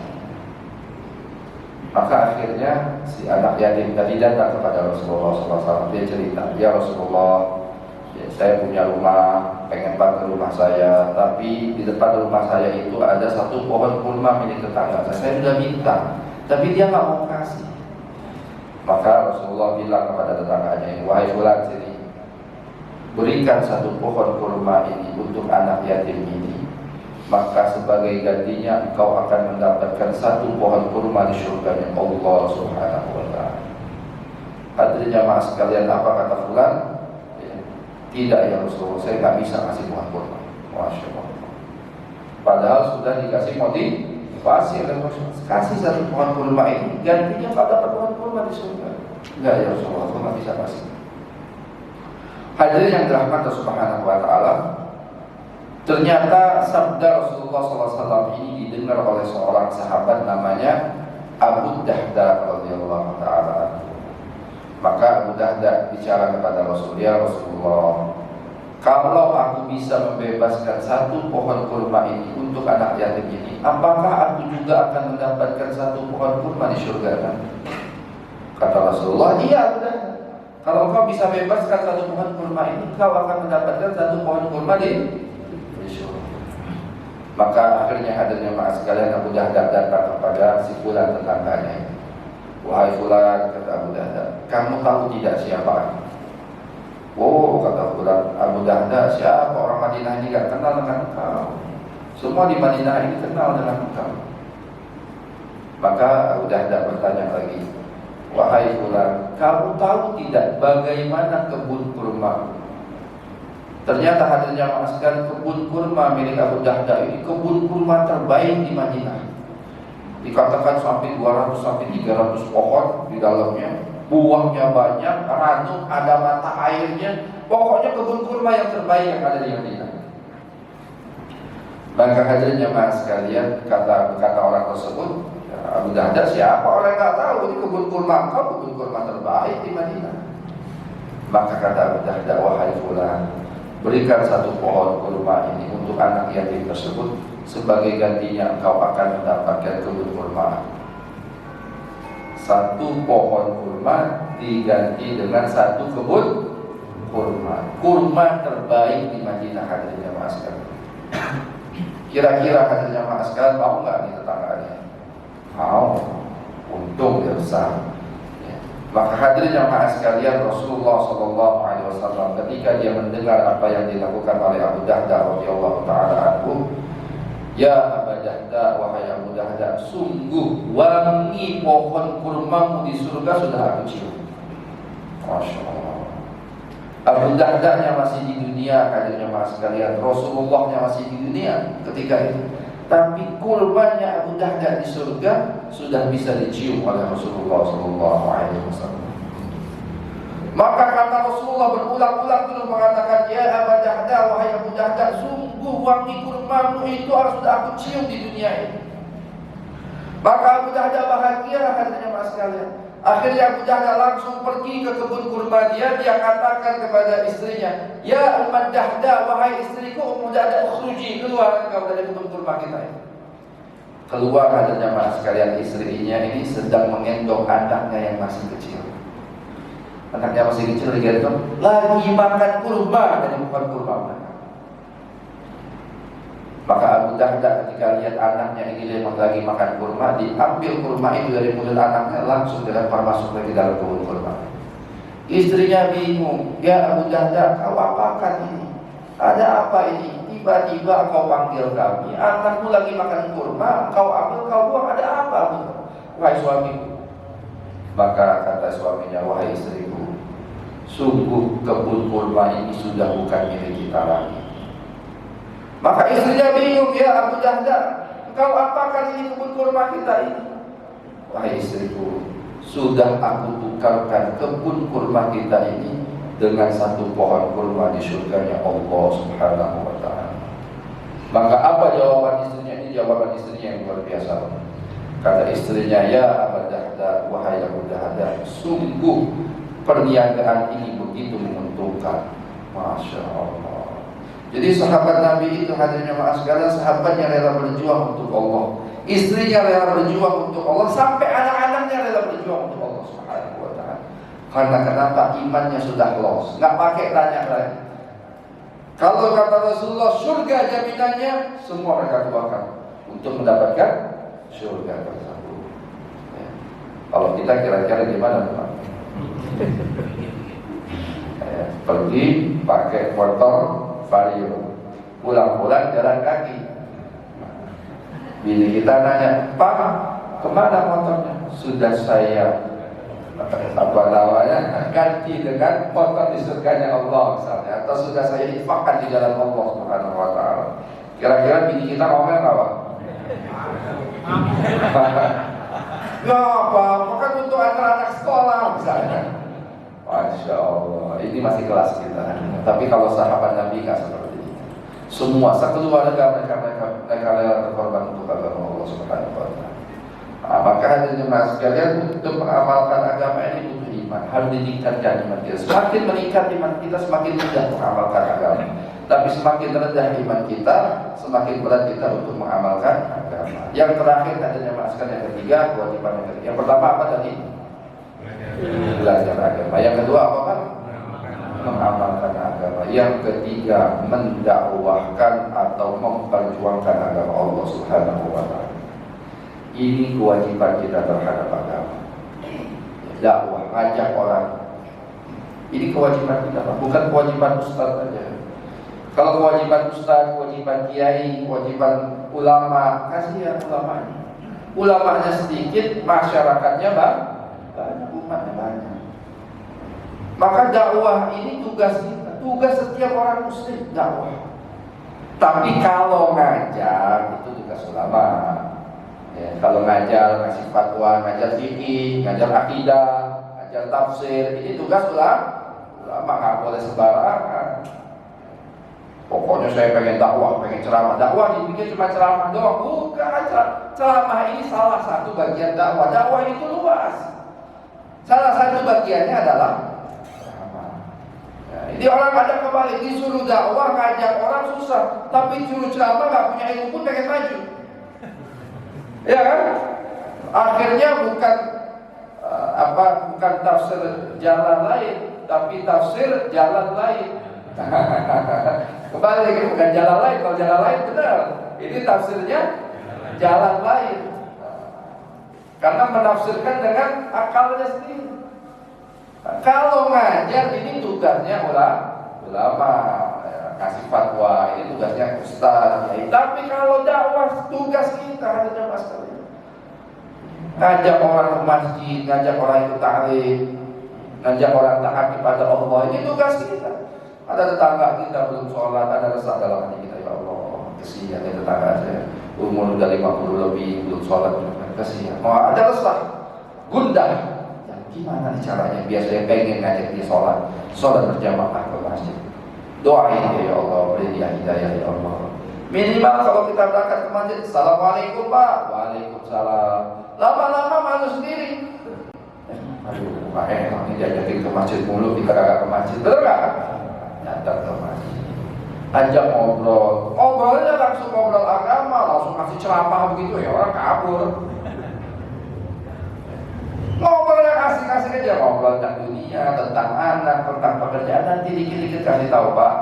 A: Maka akhirnya si anak yatim tadi datang kepada Rasulullah SAW. Dia cerita, ya Rasulullah, saya punya rumah, pengen banget ke rumah saya, tapi di depan rumah saya itu ada satu pohon kurma milik tetangga saya sudah minta, tapi dia nggak mau kasih. Maka Rasulullah bilang kepada tetangganya, wahai fulan, sini, berikan satu pohon kurma ini untuk anak yatim ini, maka sebagai gantinya engkau akan mendapatkan satu pohon kurma di surganya Allah Subhanahu wa ta'ala. Hadirin jamaah sekalian, apa kata fulan? Tidak ya Rasulullah, saya nggak bisa kasih pohon kurma. Masya Allah. Padahal sudah dikasih motivasi oleh Rasulullah, kasih satu pohon kurma ini, gantinya kau dapat pohon kurma di surga. Enggak ya Rasulullah, aku nggak bisa kasih. Hadirin yang dirahmati Allah Subhanahu wa ta'ala, ternyata sabda Rasulullah SAW ini didengar oleh seorang sahabat namanya Abu Dahda radhiyallahu ta'ala. Maka Abu Dahda bicara kepada Rasul, ya Rasulullah, kalau aku bisa membebaskan satu pohon kurma ini untuk anak yatim ini, apakah aku juga akan mendapatkan satu pohon kurma di surga? Kata Rasulullah, iya Abu Dahda, kalau kau bisa bebaskan satu pohon kurma ini, kau akan mendapatkan satu pohon kurma di surga. Maka akhirnya hadirnya maaf sekalian, Abu Dahda datang kepada si fulan tetangganya. Wahai fulan, kata Abu Dahda, kamu tahu tidak siapa? Oh, kata fulan, Abu Dahda, siapa? Orang Madinah ini gak kenal dengan engkau. Semua di Madinah ini kenal dengan engkau. Maka Abu Dahda bertanya lagi, wahai fulan, kamu tahu tidak bagaimana kebun kurma? Ternyata hadirnya maksudkan kebun kurma milik Abu Dahda ini kebun kurma terbaik di Madinah. Dikatakan sampai 200 sampai 300 pohon di dalamnya, buahnya banyak, ranum, ada mata airnya. Pokoknya kebun kurma yang terbaik yang ada di Madinah. Maka hadirnya mas sekalian, kata orang tersebut, Abu Dahda, siapa orang nggak tahu ini kebun kurma engkau, kebun kurma terbaik di Madinah. Maka kata Abu Dahda, wahai fulan, berikan satu pohon kurma ini untuk anak yatim tersebut, sebagai gantinya engkau akan mendapatkan kebun kurma. Satu pohon kurma diganti dengan satu kebun kurma. Kurma terbaik di Madinah, hadirnya mas sekalian. Kira-kira hadirnya mas sekalian mau nggak nih tetangganya? Mau, untung dia besar. Maka hadirnya mas sekalian, Rasulullah SAW ketika dia mendengar apa yang dilakukan oleh Abu Dahda radhiyallahu ta'ala anhu, ya Abu Dahda, wahai Abu Dahda, sungguh wangi pohon kurmamu di surga sudah aku cium. Masya Allah. Abu Dahdanya masih di dunia, hadirnya mas sekalian, Rasulullahnya masih di dunia ketika itu, tapi kurmanya Abu Dahda di surga sudah bisa dicium oleh Rasulullah SAW. Maka kata Rasulullah berulang-ulang terus mengatakan, ya Abu Dahda, wahai Abu Dahda, sungguh wangi kurmamu itu harus sudah aku cium di dunia ini. Maka Abu Dahda bahagia, hadirnya mas sekalian. Akhirnya Abu Dahda langsung pergi ke kebun kurma dia katakan kepada istrinya, ya Ummu Dahda, wahai istriku Ummu Dahda, ukhruji, keluar engkau dari kebun kurma kita ini. Keluar, hadirnya mas sekalian, istrinya ini sedang menggendong anaknya yang masih kecil. Anaknya masih kecil digendong, lagi makan kurma dari pohon kurma. Maka Abu Dahda ketika lihat anaknya ini lagi makan kurma, diambil kurma itu dari mulut anaknya, langsung dilempar masuk lagi dalam kebun kurma. Istrinya bingung, ya Abu Dahda, kau apakan ini? Ada apa ini? Tiba-tiba kau panggil kami, anakmu lagi makan kurma, kau ambil, kau buang, ada apa? Wahai suamiku. Maka kata suaminya, wahai istriku, sungguh kebun kurma ini sudah bukan milik kita lagi. Maka istrinya bingung, ya Abu Dahda, engkau apakan ini kebun kurma kita ini? Wahai istriku, sudah aku tukarkan kebun kurma kita ini dengan satu pohon kurma di surganya Allah Subhanahu wa ta'ala. Maka apa jawaban istrinya ini? Jawaban istrinya yang luar biasa. Kata istrinya, ya Abu Dahda, wahai Abu Dahda, sungguh perniagaan ini begitu menguntungkan. Masya Allah. Jadi sahabat Nabi itu, hadirnya maaf sekalian, sahabatnya rela berjuang untuk Allah, istrinya rela berjuang untuk Allah, sampai anak-anaknya rela berjuang untuk Allah Subhanahu wa ta'ala. Karena kenapa? Imannya sudah los, nggak pakai tanya lagi. Kalau kata Rasulullah, surga jaminannya semua mereka keluarkan untuk mendapatkan surga tersebut. Ya. Kalau kita kira-kira gimana, Pak? Ya, pergi pakai motor Vario, pulang-pulang jalan kaki. Bini kita nanya, Pak, kemana motornya? Sudah saya ganti dengan motor di surganya Allah misalnya, atau sudah saya infakkan di jalan Allah Subhanahu wa Ta'ala. Kira-kira bini kita ngomel apa? Ngapa? Bukan untuk anak-anak sekolah misalnya. Masya Allah, ini masih kelas kita. Tapi kalau sahabat Nabi nggak seperti itu. Semua sekeluarga mereka rela berkorban untuk agama Allah Subhanahu wa Ta'ala. Maka hadirin jemaah sekalian, untuk mengamalkan agama ini butuh iman. Harus ditingkatkan iman kita. Semakin meningkat iman kita, semakin mudah mengamalkan agama. Tapi semakin rendah iman kita, semakin berat kita untuk mengamalkan agama. Yang terakhir hadirin jemaah sekalian, yang ketiga, kewajiban yang ketiga. Yang pertama apa tadi? Belajar agama. Yang kedua apa kan? Mengamalkan agama. Yang ketiga, mendakwahkan atau memperjuangkan agama Allah Subhanahu wa Ta'ala. Ini kewajiban kita terhadap agama. Dakwah, ngajak orang. Ini kewajiban kita, bukan kewajiban ustaz saja. Kalau kewajiban ustaz, kewajiban kiai, kewajiban ulama, kasihan ulamanya. Ulamanya sedikit, masyarakatnya banyak, umatnya banyak. Maka dakwah ini tugas kita, tugas setiap orang muslim, dakwah. Tapi kalau ngajar itu tugas ulama. Ya, kalau ngajar, ngasih fatwa, ngajar fikih, ngajar akidah, ngajar tafsir, ini tugas ulama, nggak boleh sembarangan. Pokoknya saya pengen dakwah, pengen ceramah. Dakwah dibikin cuma ceramah doang, bukan. Ceramah ini salah satu bagian dakwah. Dakwah itu luas. Salah satu bagiannya adalah ceramah. Ya, ini orang ada kebalik, disuruh dakwah, ngajak orang susah, tapi suruh ceramah nggak punya ilmu pun pengen maju. Ya kan? Akhirnya bukan bukan tafsir jalan lain, tapi tafsir jalan lain. Kembali lagi, bukan jalan lain. Kalau jalan lain benar, ini tafsirnya jalan lain. Karena menafsirkan dengan akalnya sendiri. Kalau ngajar ini tugasnya ulama, kasih fatwa, ini tugasnya ustaz. Tapi kalau dakwah tugas kita ada mas kalian. Ngajak orang ke masjid, ngajak orang ikut ta'lim, ngajak orang taat kepada Allah, ini tugas kita. Ada tetangga kita belum sholat, ada resah dalam hati kita, ya Allah, kesian ya tetangga saya, umur udah 50 lebih belum sholat, kesian. Ada resah, gundah. Ya, gimana caranya? Biasanya pengen ngajak dia sholat berjamaah ke masjid. Doain ya Allah, beri dia hidayah ya Allah. Minimal kalau kita berangkat ke masjid, Assalamualaikum Pak. Waalaikumsalam. Lama-lama malu sendiri. Aduh, Pak enak ini diajakin ke masjid mulu, kita kagak ke masjid. Betul gak? Datang ke masjid, ajak ngobrolnya langsung ngobrol agama, langsung kasih ceramah begitu ya, orang kabur. Ngobrolnya kasih aja, ngobrol tentang dunia, tentang anak, tentang pekerjaan. Nanti dikit-dikit kasih tahu Pak,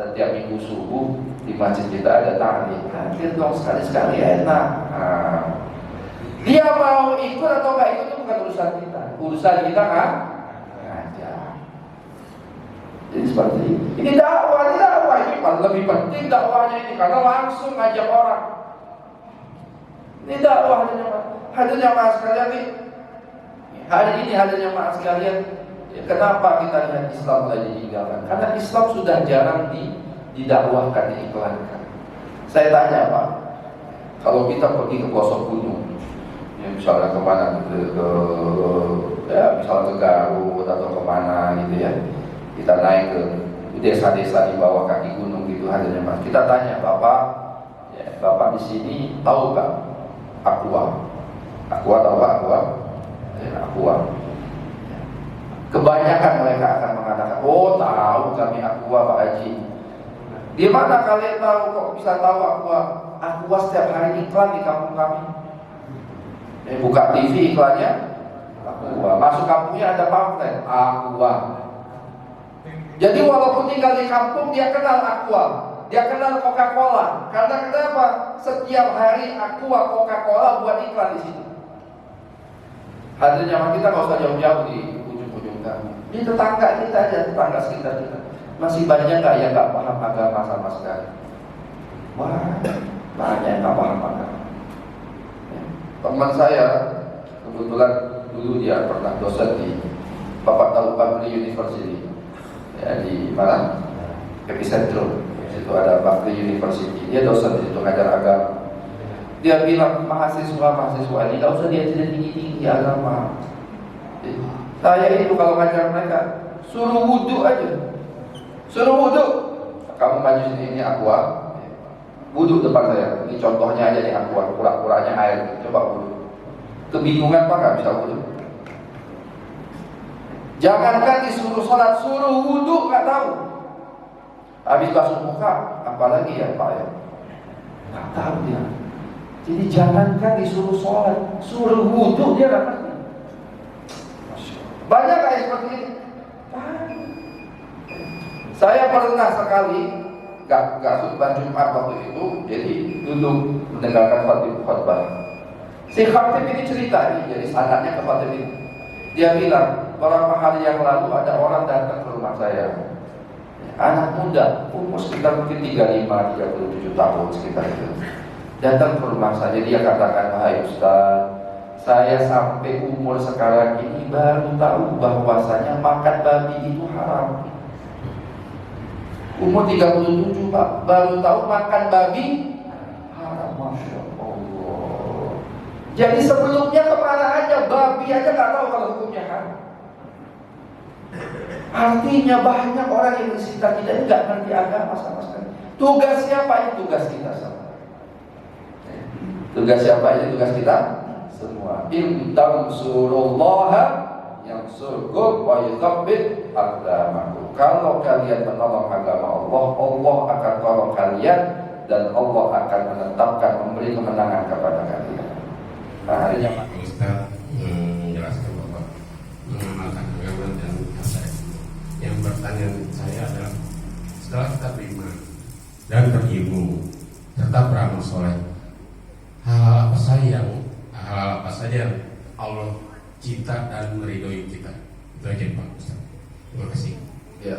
A: setiap minggu subuh di masjid kita ada taklim. Hadir dong sekali-sekali, enak. Dia mau ikut atau nggak ikut itu bukan urusan kita. Urusan kita kan ngajak. Jadi seperti ini. Ini dakwah ini lebih penting dakwahnya ini karena langsung ngajak orang. Ini dakwah hadirnya mas sekalian nih. Hari ini hadirnya mas sekalian. Kenapa kita lihat Islam mulai ditinggalkan? Karena Islam sudah jarang didakwahkan, diiklankan. Saya tanya Pak, kalau kita pergi ke pelosok gunung, ya misalnya kemana misalnya ke Garut atau kemana gitu ya, kita naik ke desa-desa di bawah kaki gunung gitu hadirnya mas. Kita tanya Bapak, ya, Bapak di sini tahu nggak Aqua? Aqua tahu Pak Aqua? Ya, Aqua. Kebanyakan mereka akan mengatakan, oh tahu kami Aqua Pak Haji. Di mana kalian tahu kok bisa tahu Aqua? Aqua setiap hari iklan di kampung kami. Buka TV iklannya Aqua. Masuk kampungnya ada pamflet Aqua. Jadi walaupun tinggal di kampung, dia kenal Aqua, dia kenal Coca-Cola. Karena kenapa? Setiap hari Aqua, Coca-Cola buat iklan di situ. Hadirin jamaah, kita nggak usah jauh-jauh di ujung-ujung kami. Di tetangga kita aja, tetangga sekitar kita. Masih banyak nggak yang nggak paham agama sama sekali? Wah, banyak yang nggak paham agama. Teman saya kebetulan dulu dia pernah dosen di Bapak tahu Berkeley University, ya, di mana? Epicentrum. Di situ ada Berkeley University. Dia dosen di situ ngajar agama. Dia bilang mahasiswa ini nggak usah diajarin tinggi-tinggi agama. Saya itu kalau ngajar mereka suruh wudhu aja, suruh wudhu. Kamu maju sini, ini Aqua. Wudhu depan saya. Ini contohnya aja nih Aqua, pura-puranya air. Coba wudhu. Kebingungan Pak nggak bisa wudhu. Jangankan disuruh sholat, suruh wudhu nggak tahu. Habis basuh muka, apalagi ya Pak ya? Nggak tahu dia. Jadi jangankan disuruh sholat, suruh wudhu dia nggak ngerti. Banyak kayak seperti ini. Saya pernah sekali gak khutbah Jumat waktu itu, jadi duduk mendengarkan khutbah. Si khatib ini cerita, jadi anaknya ke khatib ini. Dia bilang, beberapa hari yang lalu ada orang datang ke rumah saya. Anak muda, umur sekitar mungkin 35-37 tahun sekitar itu. Datang ke rumah saya, dia katakan, "Wahai Ustaz, saya sampai umur sekarang ini baru tahu bahwasanya makan babi itu haram." Umur 37 Pak, baru tahu makan babi haram. Masya Allah. Jadi sebelumnya kemana aja, babi aja nggak tahu kalau hukumnya haram. Artinya banyak orang yang di sekitar kita ini nggak ngerti agama sama sekali. Tugas siapa itu? Tugas kita sama. Tugas siapa itu? Tugas kita semua. In tansurullaha yansurkum wa yuthabbit aqdamakum. Kalau kalian menolong agama Allah, Allah akan tolong kalian dan Allah akan menetapkan, memberi kemenangan kepada kalian. Nah, hari yang
B: Ustaz menjelaskan bahwa mengamalkan agama dan hasad. Yang pertanyaan saya adalah, setelah kita beriman dan berilmu serta beramal soleh, hal apa saja yang Allah cinta dan meridhoi kita? Itu aja Pak Ustaz. Terima kasih.
A: ya.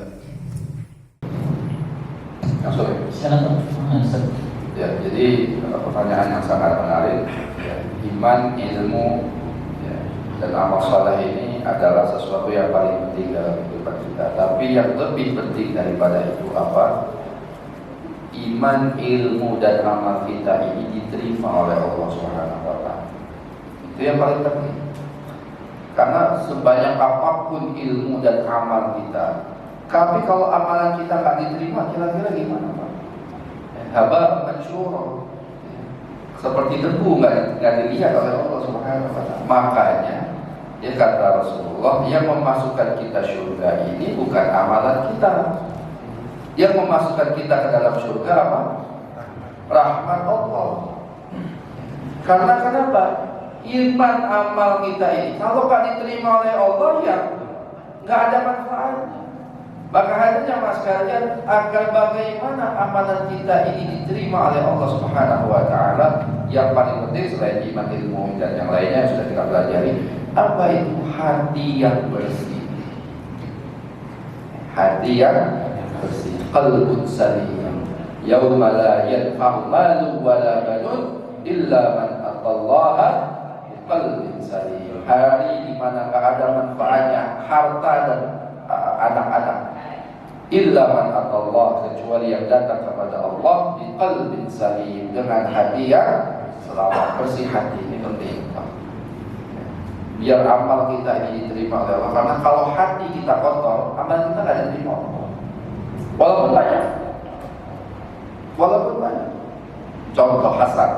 A: Ya, jadi pertanyaan yang sangat menarik. Ya, iman, ilmu, ya, dan amal soleh ini adalah sesuatu yang paling penting dalam kehidupan kita. Tapi yang lebih penting daripada itu apa? Iman, ilmu, dan amal kita ini diterima oleh Allah Subhanahu wa Ta'ala. Itu yang paling penting. Karena sebanyak apapun ilmu dan amal kita, tapi kalau amalan kita nggak diterima, kira-kira gimana Pak? Haba mansyura, seperti debu nggak dilihat oleh Allah Subhanahu wa Ta'ala. Makanya dia kata Rasulullah, yang memasukkan kita surga ini bukan amalan kita. Yang memasukkan kita ke dalam surga apa? Rahmat Allah. Karena kenapa? Iman amal kita ini kalau nggak diterima oleh Allah, ya nggak ada manfaatnya. Maka hanya mas sekalian, agar bagaimana amalan kita ini diterima oleh Allah Subhanahu wa Ta'ala, yang paling penting selain iman, ilmu, dan yang lainnya yang sudah kita pelajari, apa itu hati yang bersih? Hati yang bersih, qalbun salim, yauma la yanfa'u malun wa la banun illa man atallaha biqalbin salim. Hari di mana tidak ada manfaatnya harta dan anak-anak, illa man atallah, kecuali yang datang kepada Allah biqalbin salim, dengan hati yang selamat, bersih hati. Ini penting Pak, biar amal kita ini diterima oleh Allah. Karena kalau hati kita kotor, amal kita tidak diterima Allah. Walaupun banyak. Contoh Hasan,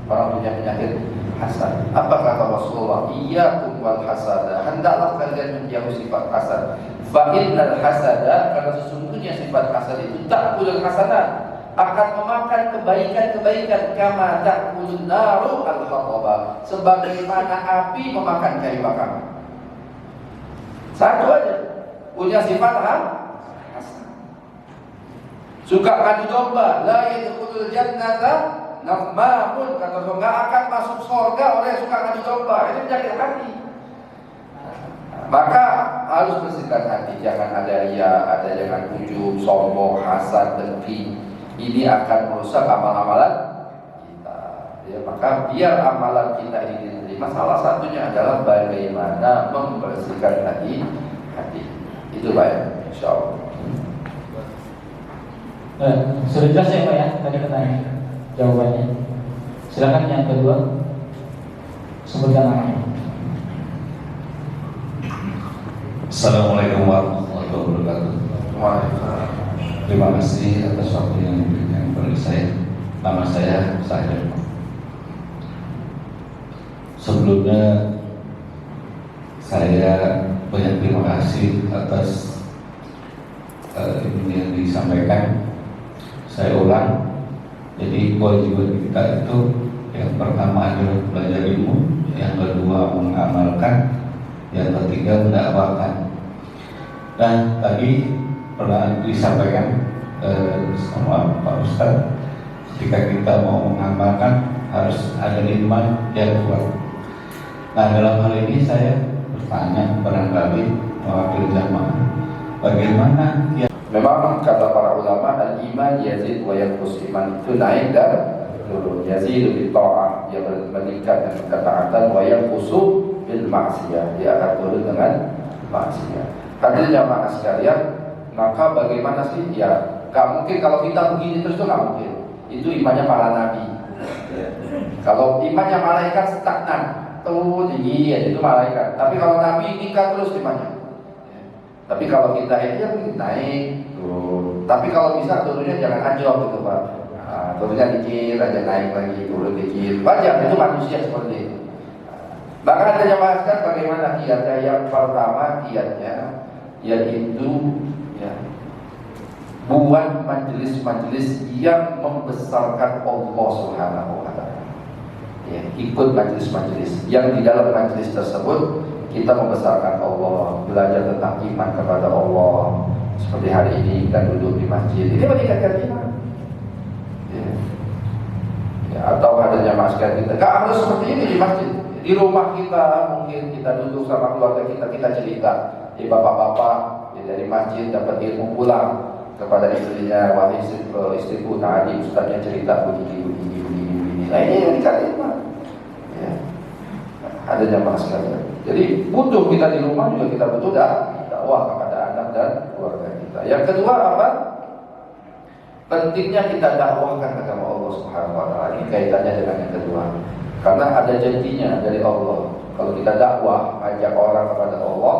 A: orang punya penyakit hasad. Apa kata Rasulullah? Iyyakum wal hasada, hendaklah kalian menjauhi sifat hasad. Fa innal hasada, karena sesungguhnya sifat hasad itu ta'kulul hasanat, akan memakan kebaikan-kebaikan, kama ta'kulun naru al-hataba, sebagaimana api memakan kayu bakar. Satu aja punya sifat hasad. Suka adu domba, la yadkhulul jannata nammamun, kata Rasul, enggak akan masuk surga orang yang suka adu domba. Ini penyakit hati. Maka harus bersihkan hati, jangan ada ria, jangan ujub, sombong, hasad, dengki. Ini akan merusak amalan-amalan kita. Ya, maka biar amalan kita ini diterima, salah satunya adalah bagaimana membersihkan hati. Itu baik, insya Allah.
C: Sudah jelas ya Pak ya tadi pertanyaan jawabannya. Silakan yang kedua, sebutkan namanya.
D: Assalamualaikum warahmatullahi wabarakatuh.
A: Waalaikumsalam.
D: Terima kasih atas waktu yang diberikan kepada saya. Nama saya Sahir. Sebelumnya saya banyak terima kasih atas ini yang disampaikan. Saya ulang. Jadi kewajiban kita itu yang pertama adalah belajar ilmu, yang kedua mengamalkan, yang ketiga mendakwakan. Nah, tadi pernah disampaikan sama Pak Ustadz, ketika kita mau mengamalkan harus ada iman yang kuat. Nah, dalam hal ini saya bertanya barangkali mewakili jamaah, bagaimana ya?
A: Memang kata para ulama, al-iman yazid wa yanqus, iman itu naik dan turun. Yazid bil ta'ah, dia meningkat dengan ketaatan, wa yanqusu bil maksiyah, dia akan turun dengan maksiat. Hadirin jamaah sekalian, maka bagaimana sih? Ya, gak mungkin kalau kita begini terus itu gak mungkin. Itu imannya para nabi. Kalau imannya malaikat stagnan, tuh tinggi ya, itu malaikat. Tapi kalau nabi tingkat terus imannya. Tapi kalau kita ya naik turun. Tapi kalau bisa turunnya jangan anjlok gitu Pak. Nah, turunnya dikit aja, naik lagi, turun dikit. Wajar, itu manusia seperti itu. Maka ada jelaskan bagaimana kiatnya. Yang pertama kiatnya yaitu ya, buat majelis-majelis yang membesarkan Allah Subhanahu wa Ta'ala. Ya, ikut majelis-majelis yang di dalam majelis tersebut kita membesarkan Allah, belajar tentang iman kepada Allah. Seperti hari ini kita duduk di masjid, ini meningkatkan iman. Ya, atau ada jamaah sekalian kita, gak harus seperti ini di masjid. Di rumah kita mungkin kita duduk sama keluarga kita cerita. Di bapak-bapak dari masjid dapat ilmu pulang kepada istrinya, wahai istriku, tadi ustaznya cerita begini. Nah ini yang dikatakan iman. Ya. Ada jamaah sekalian. Jadi butuh kita di rumah juga kita butuh dakwah kepada anak dan keluarga kita. Yang kedua apa? Pentingnya kita dakwahkan agama Allah Subhanahu wa Ta'ala. Ini kaitannya dengan yang kedua. Karena ada janjinya dari Allah. Kalau kita dakwah, ajak orang kepada Allah,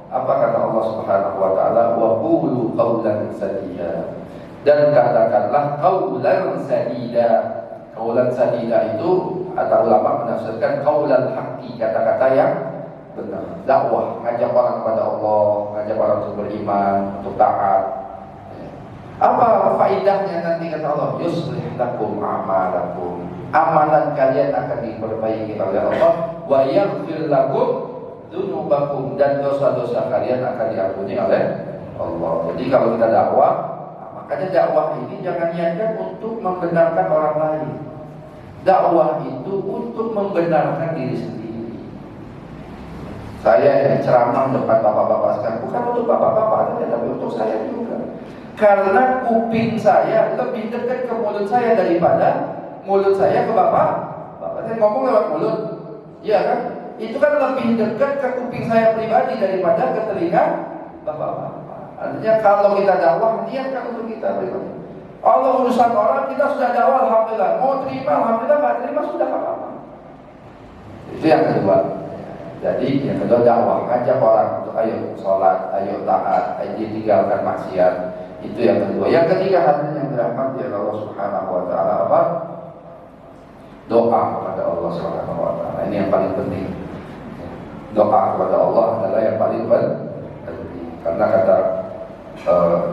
A: apa kata Allah Subhanahu wa Ta'ala? Wa qulu qawlan sadida. Dan katakanlah qawlan sadida. Qawlan sadida itu atau ulama menafsirkan qawlan haqqi, kata-kata yang benar. Dakwah, ngajak orang kepada Allah, ngajak orang untuk beriman, untuk taat. Apa faedahnya nanti kata Allah? Yuslih lakum a'malakum. Amalan kalian akan diperbaiki oleh Allah. Wa yaghfir lakum dzunubakum, dan dosa-dosa kalian akan diampuni oleh Allah. Jadi kalau kita dakwah, makanya dakwah ini jangan niatkan untuk membenarkan orang lain. Dakwah itu untuk membenarkan diri sendiri. Saya yang ceramah depan bapak-bapak sekarang bukan untuk bapak-bapak, tapi untuk saya juga. Karena kuping saya lebih dekat ke mulut saya daripada mulut saya ke bapak. Bapak saya ngomong lewat mulut, iya kan? Itu kan lebih dekat ke kuping saya pribadi daripada ke telinga bapak-bapak. Artinya kalau kita dakwah, niatkan untuk kita pribadi. Allah urusan orang, kita sudah dakwah, alhamdulillah. Mau terima, alhamdulillah. Nggak terima, sudah apa-apa. Itu yang kedua. Jadi yang kedua dakwah, ngajak orang untuk ayo sholat, ayo taat, ayo tinggalkan maksiat. Itu yang kedua. Yang ketiga, hadirin yang dirahmati oleh Allah Subhanahu wa Ta'ala, apa? Doa kepada Allah Subhanahu wa Ta'ala. Ini yang paling penting. Doa kepada Allah adalah yang paling penting. Karena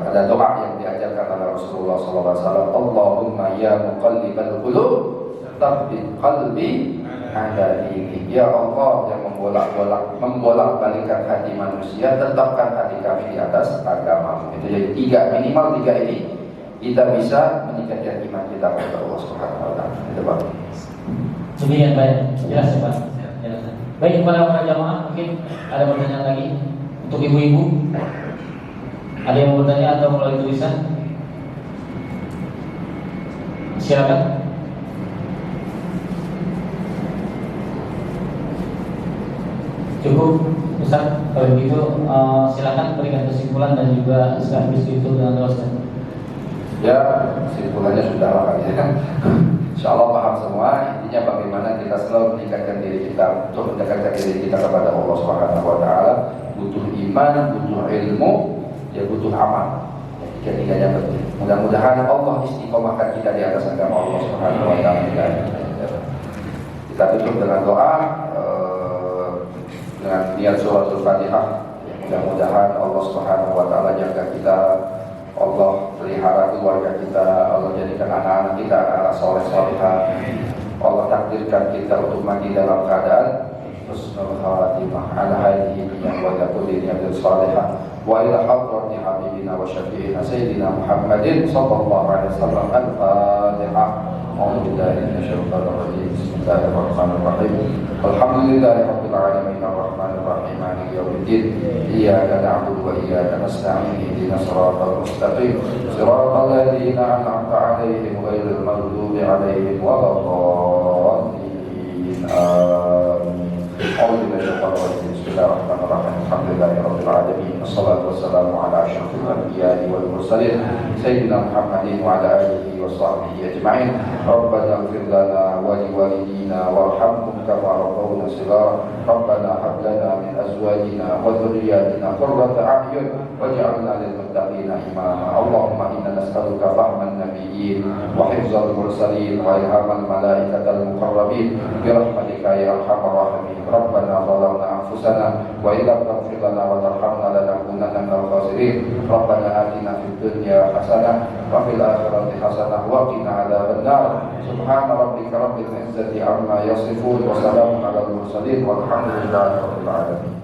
A: ada doa yang diajarkan oleh Rasulullah SAW. Allahumma ya muqallibal qulub, tsabbit qalbi ala dinik. Ya Allah yang membolak-balikkan hati manusia, tetapkan hati kami di atas agama. Itu jadi minimal tiga ini kita bisa meningkatkan iman kita kepada Allah Subhanahu wa taala. Itu Pak.
C: Demikian baik, jelas ya Pak. Jelas. Baik, kepada para jamaah mungkin ada pertanyaan lagi untuk ibu-ibu. Ada yang mau bertanya atau melalui tulisan? Silakan. Cukup Ustaz, kalau begitu silakan berikan kesimpulan dan juga sekaligus itu dengan doa.
A: Ya, kesimpulannya sudah lah kali ya. Insya Allah paham semua. Intinya bagaimana kita selalu meningkatkan diri kita untuk mendekatkan diri kita kepada Allah Subhanahu wa taala. Butuh iman, butuh ilmu, ya butuh amal. Tiga-tiganya penting. Mudah-mudahan Allah istiqomahkan kita di atas agama Allah Subhanahu wa taala. Kita tutup dengan doa dengan niat suratul Fatihah. Mudah-mudahan Allah Subhanahu wa taala jaga kita, Allah pelihara keluarga kita, Allah jadikan anak-anak kita anak-anak soleh solehah. Allah takdirkan kita untuk mati dalam keadaan husnul khatimah ala hadhihi dunya wa kulli niyatin salihah wa ila hadrati habibina wa syafi'ina sayyidina Muhammadin sallallahu alaihi wasallam. Al-Fatihah. A'udzu billahi minasyaitonir rajim. Bismillahirrahmanirrahim. Alhamdulillahirabbil alamin arrahmanir rahim maliki yaumiddin. Iyyaka na'budu wa iyyaka nasta'in. Ihdinas siratal mustaqim. Siratal ladzina an'amta 'alaihim ghairil maghdubi 'alaihim waladdallin. Amin. A'udzu billahi minasyaitonir rajim. Bismillahirrahmanirrahim. Alhamdulillahirabbil alamin. Wassalatu wassalamu ala asyrafil anbiya'i wal mursalin sayyidina Muhammadin wa ala alihi wa sahbihi ajma'in. Rabbana ighfir lana wa liwalidina warhamhum kama rabbawna shighara. Rabbana hab lana min azwajina wa dhurriyyatina qurrata a'yun waj'alna lil muttaqina imama. Allahumma inna nas'aluka fahman nabiyyin wa hifzal mursalin wa ilhamal malaikatal muqarrabin bi rahmatika ya arhamar rahimin. Rabbana zalamna anfusana wa illam taghfir lana wa tarhamna lanakunanna minal khasirin. Rabbana atina fid dunya hasanah wa fil akhirati hasanah wa qina adzabannar. Subhana rabbika rabbil izzati amma yasifun wa salamun alal mursalin walhamdulillahi rabbil alamin.